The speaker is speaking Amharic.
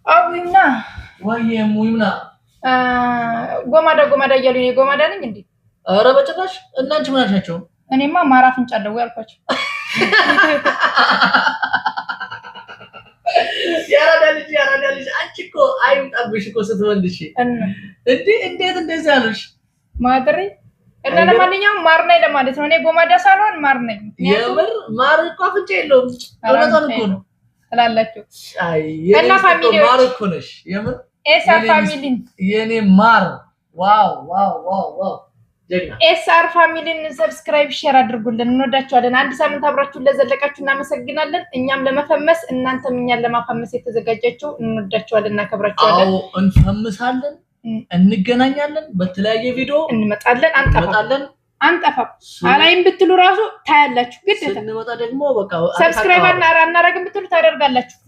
አቡይና ሙይምና ጎማዳ እያሉኝ ጎማዳ ነኝ እንዴ? ኧረ በጭራሽ እናንቺ ምን አልሻቸው? እኔማ ማራ ፍንጫለሁ ያልኳቸው ያራዳ ልጅ አንቺ እኮ አይምጣብሽ እኮ ስትወልድሽ እንዴት እንደዚህ አሉሽ? ማድሬ እና ለማንኛውም ማር ነኝ ለማለት ነው። እኔ ጎማዳ ሳልሆን ማር ነኝ። የምር ማር እኮ ፍንጭ የለውም። እውነቱን እኮ ነው ትላላችሁ። እና ፋሚሊዎች ማር እኮ ነሽ የምር ኤስአር ፋሚሊን የኔ ማር ዋው ጀግና ኤስአር ፋሚሊን ሰብስክራይብ ሼር አድርጉልን። እንወዳችኋለን። አንድ ሳምንት አብራችሁን ለዘለቃችሁ እናመሰግናለን። እኛም ለመፈመስ እናንተም እኛን ለማፈመስ የተዘጋጃችሁ እንወዳችኋለን፣ እናከብራችኋለን። አዎ እንፈምሳለን፣ እንገናኛለን፣ በተለያየ ቪዲዮ እንመጣለን። አንጠፋም አላይም ብትሉ ራሱ ታያላችሁ። ግዴታ ስንመጣ ደግሞ በቃ ሰብስክራይብ አናረግም ብትሉ ታደርጋላችሁ።